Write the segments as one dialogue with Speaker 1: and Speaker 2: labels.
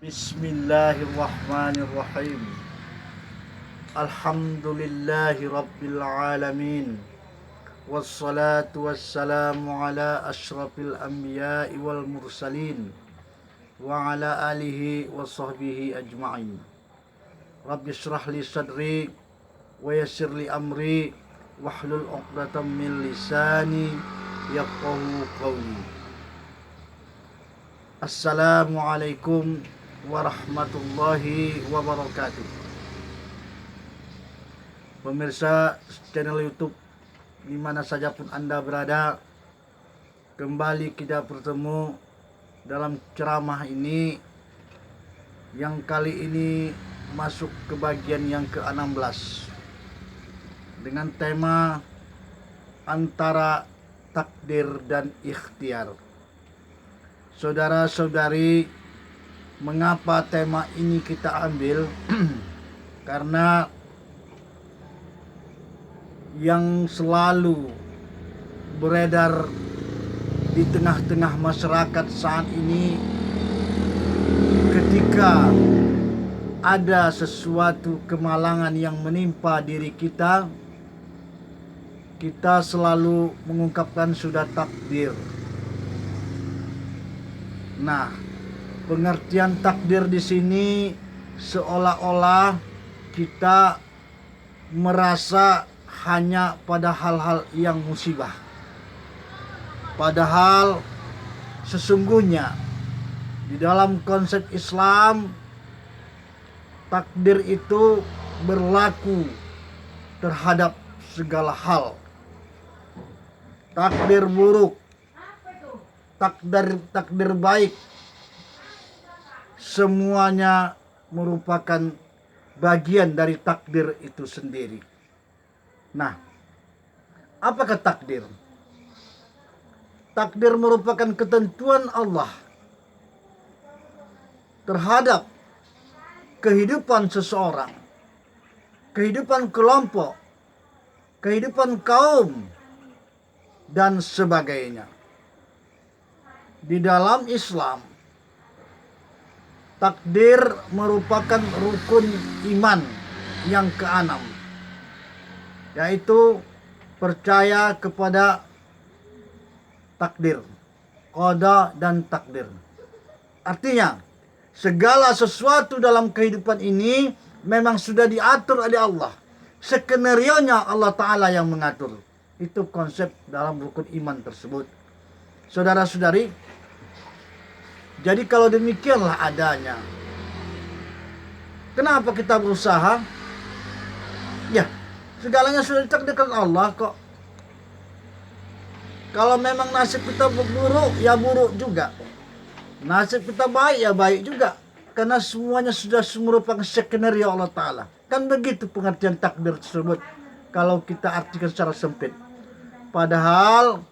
Speaker 1: Bismillahirrahmanirrahim. Alhamdulillahi rabbil alamin. Wassalatu wassalamu ala ashrafil anbiya'i wal mursalin wa ala alihi wa sahbihi ajma'in. Rabbi shrah li sadri wa yassir li amri wahlul 'uqdatam min lisani yafqahu qawli. Assalamualaikum warahmatullahi wabarakatuh. Pemirsa channel YouTube di mana saja pun Anda berada, kembali kita bertemu dalam ceramah ini yang kali ini masuk ke bagian yang ke-16 dengan tema antara takdir dan ikhtiar. Saudara-saudari, mengapa tema ini kita ambil? Karena yang selalu beredar di tengah-tengah masyarakat saat ini, ketika ada sesuatu kemalangan yang menimpa diri kita, kita selalu mengungkapkan sudah takdir. Nah, pengertian takdir di sini seolah-olah kita merasa hanya pada hal-hal yang musibah. Padahal sesungguhnya di dalam konsep Islam, takdir itu berlaku terhadap segala hal. Takdir buruk, takdir baik, semuanya merupakan bagian dari takdir itu sendiri. Nah, apakah takdir? Takdir merupakan ketentuan Allah terhadap kehidupan seseorang, kehidupan kelompok, kehidupan kaum, dan sebagainya. Di dalam Islam, takdir merupakan rukun iman yang keenam, yaitu percaya kepada takdir, qada dan takdir. Artinya, segala sesuatu dalam kehidupan ini memang sudah diatur oleh Allah. Skenario-nya Allah Ta'ala yang mengatur. Itu konsep dalam rukun iman tersebut. Saudara-saudari, jadi kalau demikianlah adanya, kenapa kita berusaha? Ya, segalanya sudah ditakdirkan Allah kok. Kalau memang nasib kita buruk, ya buruk juga. Nasib kita baik, ya baik juga. Karena semuanya sudah merupakan skenario Allah Ta'ala. Kan begitu pengertian takdir tersebut kalau kita artikan secara sempit. Padahal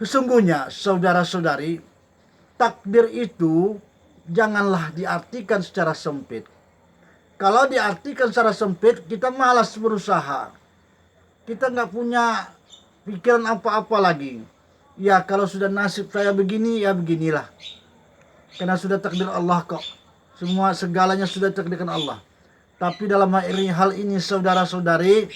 Speaker 1: sesungguhnya saudara-saudari, takdir itu janganlah diartikan secara sempit. Kalau diartikan secara sempit, kita malas berusaha. Kita nggak punya pikiran apa-apa lagi. Ya, kalau sudah nasib saya begini, ya beginilah. Karena sudah takdir Allah kok. Segalanya sudah takdirkan Allah. Tapi dalam hal ini saudara-saudari,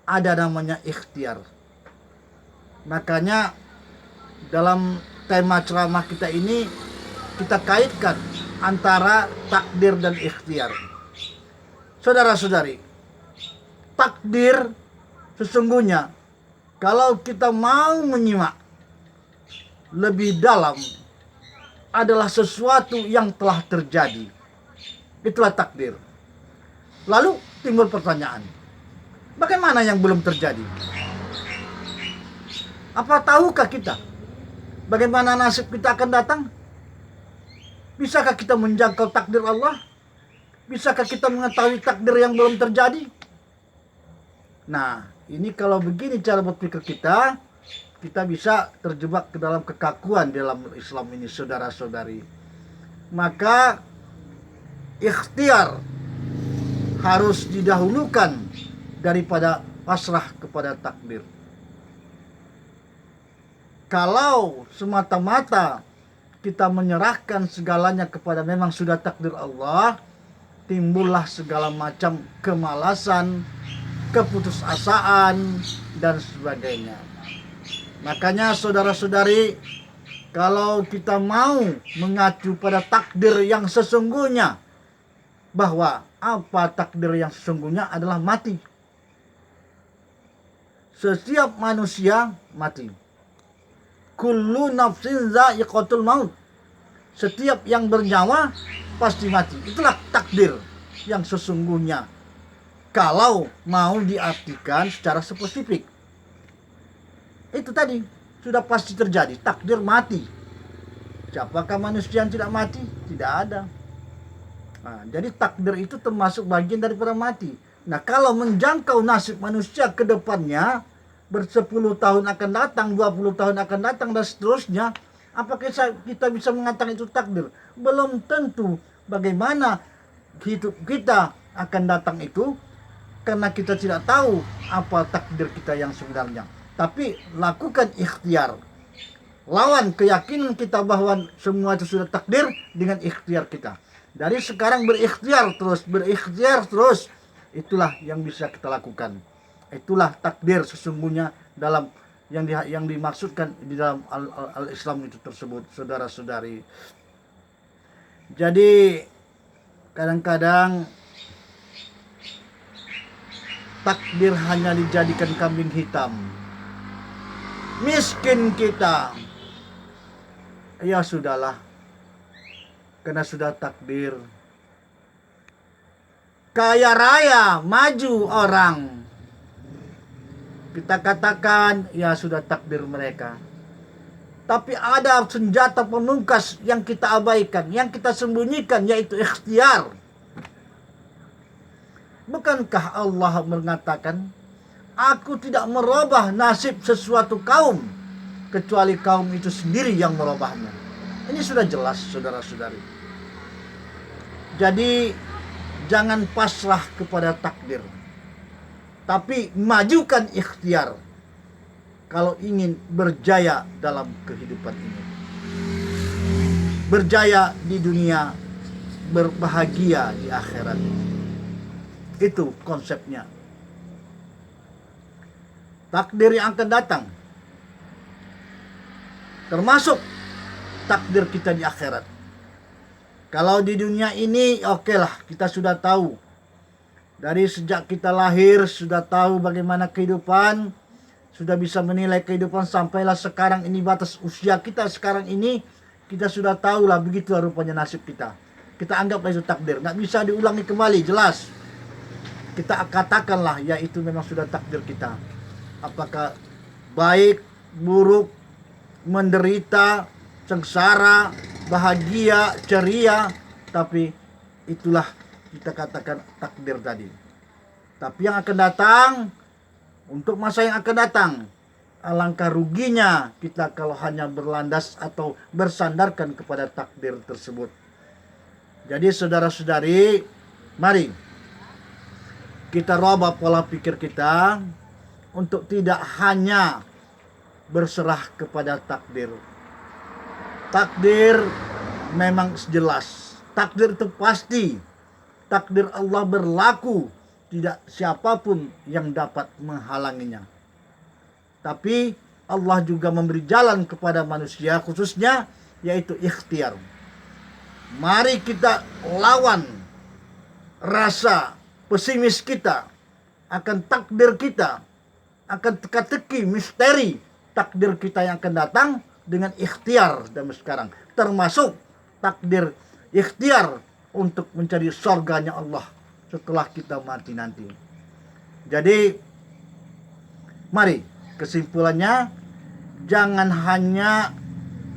Speaker 1: ada namanya ikhtiar. Makanya dalam tema ceramah kita ini, kita kaitkan antara takdir dan ikhtiar. Saudara-saudari, takdir sesungguhnya kalau kita mau menyimak lebih dalam adalah sesuatu yang telah terjadi. Itulah takdir. Lalu timbul pertanyaan, bagaimana yang belum terjadi? Apa tahukah kita bagaimana nasib kita akan datang? Bisakah kita menjangkau takdir Allah? Bisakah kita mengetahui takdir yang belum terjadi? Nah, ini kalau begini cara berpikir kita bisa terjebak ke dalam kekakuan dalam Islam ini, saudara-saudari. Maka ikhtiar harus didahulukan daripada pasrah kepada takdir. Kalau semata-mata kita menyerahkan segalanya kepada memang sudah takdir Allah, timbullah segala macam kemalasan, keputusasaan, dan sebagainya. Makanya saudara-saudari, kalau kita mau mengacu pada takdir yang sesungguhnya, bahwa apa takdir yang sesungguhnya adalah mati. Setiap manusia mati. Kullu nafsin za'iqatul maut. Setiap yang bernyawa pasti mati. Itulah takdir yang sesungguhnya, kalau mau diartikan secara spesifik. Itu tadi sudah pasti terjadi, takdir mati. Siapakah manusia yang tidak mati? Tidak ada. Nah, jadi takdir itu termasuk bagian daripada mati. Nah, kalau menjangkau nasib manusia ke depannya, bersepuluh tahun akan datang, 20 tahun akan datang, dan seterusnya, apakah kita bisa mengatakan itu takdir? Belum tentu. Bagaimana hidup kita akan datang itu, karena kita tidak tahu apa takdir kita yang sebenarnya. Tapi lakukan ikhtiar. Lawan keyakinan kita bahwa semua itu sudah takdir dengan ikhtiar kita. Dari sekarang berikhtiar terus. Itulah yang bisa kita lakukan. Itulah takdir sesungguhnya dalam yang dimaksudkan di dalam al-Islam itu tersebut, saudara-saudari. Jadi kadang-kadang takdir hanya dijadikan kambing hitam. Miskin kita, ya sudahlah, karena sudah takdir. Kaya raya, maju orang, kita katakan ya sudah takdir mereka. Tapi ada senjata pemungkas yang kita abaikan, yang kita sembunyikan, yaitu ikhtiar. Bukankah Allah mengatakan, aku tidak merubah nasib sesuatu kaum, kecuali kaum itu sendiri yang merubahnya. Ini sudah jelas, saudara-saudari. Jadi jangan pasrah kepada takdir, tapi majukan ikhtiar kalau ingin berjaya dalam kehidupan ini. Berjaya di dunia, berbahagia di akhirat. Itu konsepnya. Takdir yang akan datang, termasuk takdir kita di akhirat. Kalau di dunia ini oke lah, kita sudah tahu. Dari sejak kita lahir sudah tahu bagaimana kehidupan, sudah bisa menilai kehidupan, sampailah sekarang ini batas usia kita sekarang ini, kita sudah tahu lah begitulah rupanya nasib kita. Kita anggaplah itu takdir, nggak bisa diulangi kembali, jelas. Kita katakanlah ya itu memang sudah takdir kita. Apakah baik, buruk, menderita, sengsara, bahagia, ceria, tapi itulah kita katakan takdir tadi. Tapi yang akan datang, untuk masa yang akan datang, alangkah ruginya kita kalau hanya berlandas atau bersandarkan kepada takdir tersebut. Jadi saudara-saudari, mari kita rubah pola pikir kita untuk tidak hanya berserah kepada takdir. Takdir memang jelas, takdir itu pasti. Takdir Allah berlaku, tidak siapapun yang dapat menghalanginya. Tapi Allah juga memberi jalan kepada manusia khususnya, yaitu ikhtiar. Mari kita lawan rasa pesimis kita akan takdir kita, akan teka-teki misteri takdir kita yang akan datang dengan ikhtiar dan sekarang, termasuk takdir ikhtiar untuk mencari surganya Allah setelah kita mati nanti. Jadi mari kesimpulannya, jangan hanya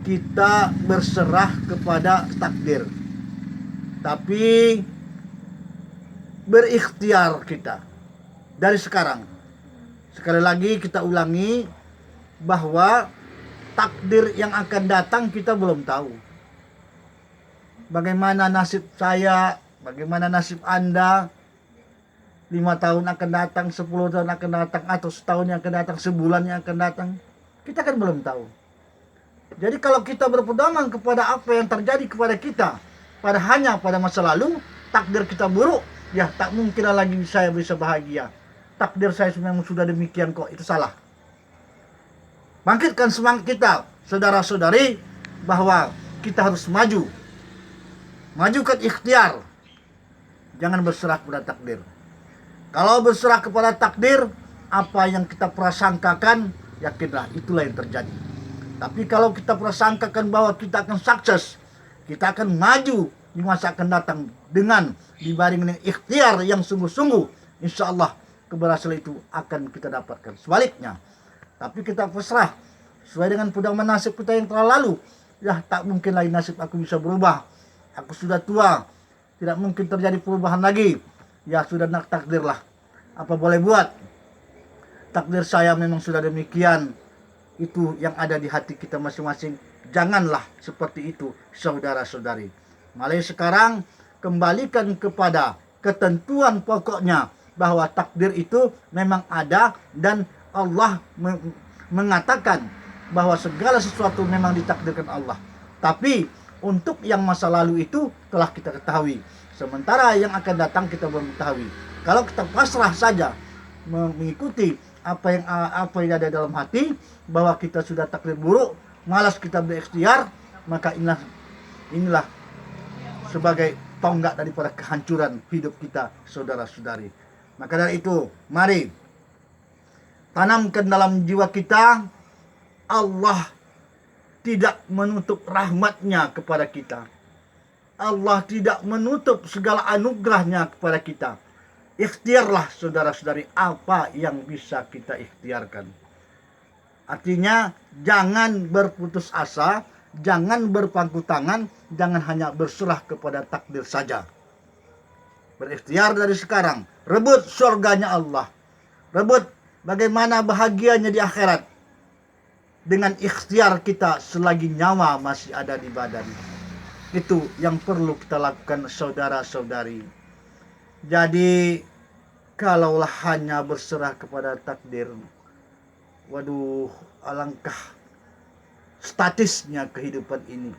Speaker 1: kita berserah kepada takdir, tapi berikhtiar kita dari sekarang. Sekali lagi kita ulangi bahwa takdir yang akan datang kita belum tahu. Bagaimana nasib saya, bagaimana nasib Anda 5 tahun akan datang, 10 tahun akan datang, atau setahun yang akan datang, sebulan yang akan datang, kita kan belum tahu. Jadi kalau kita berpedoman kepada apa yang terjadi kepada kita pada masa lalu, takdir kita buruk, ya tak mungkin lagi saya bisa bahagia. Takdir saya memang sudah demikian kok, itu salah. Bangkitkan semangat kita, saudara-saudari, bahwa kita harus maju. Majukan ikhtiar. Jangan berserah kepada takdir. Kalau berserah kepada takdir, apa yang kita prasangkakan, yakinlah itulah yang terjadi. Tapi kalau kita prasangkakan bahwa kita akan sukses, kita akan maju di masa akan datang dengan dibarengi dengan ikhtiar yang sungguh-sungguh, insya Allah keberhasilan itu akan kita dapatkan. Sebaliknya, tapi kita pasrah sesuai dengan pedoman nasib kita yang telah lalu, ya tak mungkin lagi nasib aku bisa berubah. Aku sudah tua, tidak mungkin terjadi perubahan lagi. Ya sudah nak takdirlah, apa boleh buat. Takdir saya memang sudah demikian. Itu yang ada di hati kita masing-masing. Janganlah seperti itu, saudara-saudari. Mulai sekarang kembalikan kepada ketentuan pokoknya bahwa takdir itu memang ada, dan Allah mengatakan bahwa segala sesuatu memang ditakdirkan Allah. Tapi untuk yang masa lalu itu telah kita ketahui, sementara yang akan datang kita belum ketahui. Kalau kita pasrah saja mengikuti apa yang ada dalam hati, bahwa kita sudah takdir buruk, malas kita berikhtiar, maka inilah sebagai tonggak daripada kehancuran hidup kita, saudara-saudari. Maka dari itu, mari tanamkan dalam jiwa kita, Allah tidak menutup rahmatnya kepada kita. Allah tidak menutup segala anugerahnya kepada kita. Ikhtiarlah saudara-saudari apa yang bisa kita ikhtiarkan. Artinya jangan berputus asa, jangan berpangku tangan, jangan hanya berserah kepada takdir saja. Berikhtiar dari sekarang, rebut surganya Allah, rebut bagaimana bahagianya di akhirat dengan ikhtiar kita selagi nyawa masih ada di badan. Itu yang perlu kita lakukan, saudara-saudari. Jadi kalaulah hanya berserah kepada takdir, waduh, alangkah statisnya kehidupan ini,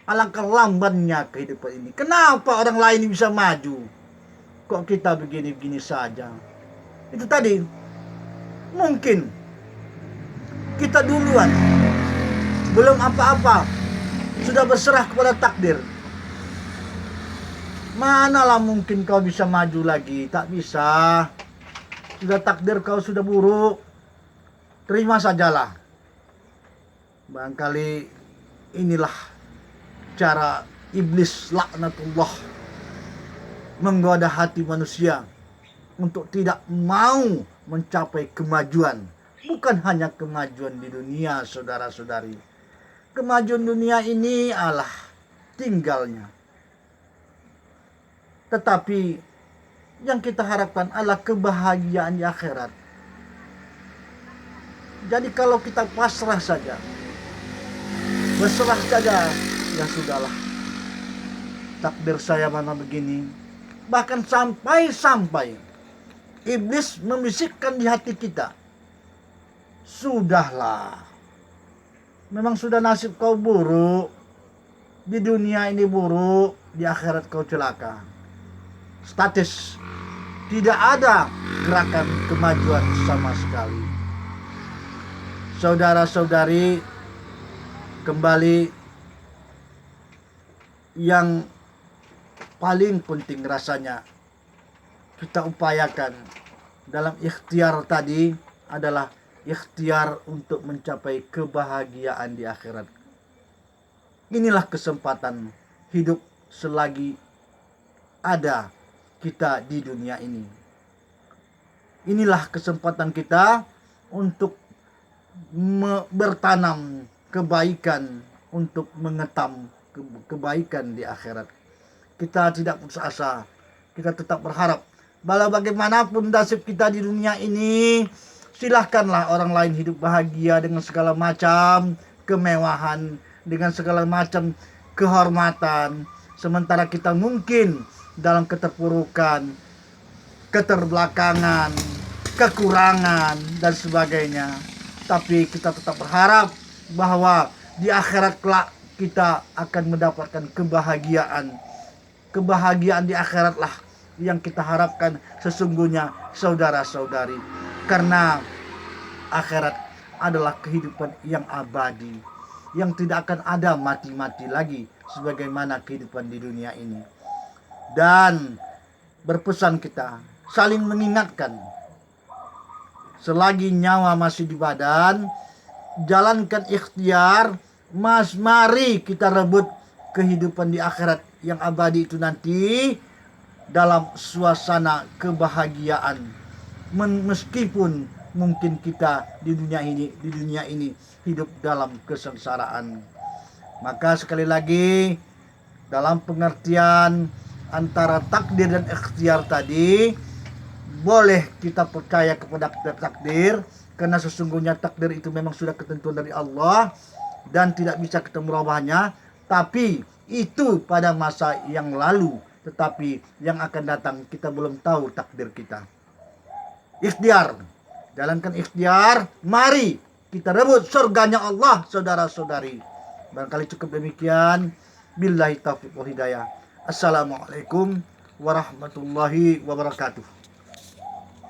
Speaker 1: alangkah lambannya kehidupan ini. Kenapa orang lain bisa maju, kok kita begini-begini saja? Itu tadi, mungkin kita duluan belum apa-apa sudah berserah kepada takdir. Manalah mungkin kau bisa maju lagi? Tak bisa. Sudah takdir kau sudah buruk, terima sajalah. Barangkali inilah cara iblis laknatullah menggoda hati manusia untuk tidak mau mencapai kemajuan. Bukan hanya kemajuan di dunia, saudara-saudari. Kemajuan dunia ini Allah tinggalnya. Tetapi yang kita harapkan adalah kebahagiaan di akhirat. Jadi kalau kita pasrah saja, berserah saja, ya sudahlah, takdir saya mana begini. Bahkan sampai iblis membisikkan di hati kita, sudahlah, memang sudah nasib kau buruk, di dunia ini buruk, di akhirat kau celaka. Statis, tidak ada gerakan kemajuan sama sekali. Saudara-saudari, kembali yang paling penting rasanya kita upayakan dalam ikhtiar tadi adalah ikhtiar untuk mencapai kebahagiaan di akhirat. Inilah kesempatan hidup selagi ada kita di dunia ini. Inilah kesempatan kita untuk bertanam kebaikan, untuk mengetam kebaikan di akhirat. Kita tidak putus asa, kita tetap berharap bahwa bagaimanapun nasib kita di dunia ini, silahkanlah orang lain hidup bahagia dengan segala macam kemewahan, dengan segala macam kehormatan, sementara kita mungkin dalam keterpurukan, keterbelakangan, kekurangan dan sebagainya. Tapi kita tetap berharap bahwa di akhirat kelak kita akan mendapatkan kebahagiaan. Kebahagiaan di akhirat lah yang kita harapkan sesungguhnya, saudara-saudari. Karena akhirat adalah kehidupan yang abadi, yang tidak akan ada mati-mati lagi sebagaimana kehidupan di dunia ini. Dan berpesan kita saling mengingatkan, selagi nyawa masih di badan, jalankan ikhtiar, mari kita rebut kehidupan di akhirat yang abadi itu nanti dalam suasana kebahagiaan. Meskipun mungkin kita di dunia ini hidup dalam kesengsaraan. Maka sekali lagi, dalam pengertian antara takdir dan ikhtiar tadi, boleh kita percaya kepada takdir, karena sesungguhnya takdir itu memang sudah ketentuan dari Allah dan tidak bisa kita merubahnya. Tapi itu pada masa yang lalu, tetapi yang akan datang kita belum tahu takdir kita. Ikhtiar, jalankan ikhtiar, mari kita rebut surganya Allah, saudara-saudari. Barangkali cukup demikian. Billahi taufiq wal hidayah. Assalamualaikum warahmatullahi wabarakatuh.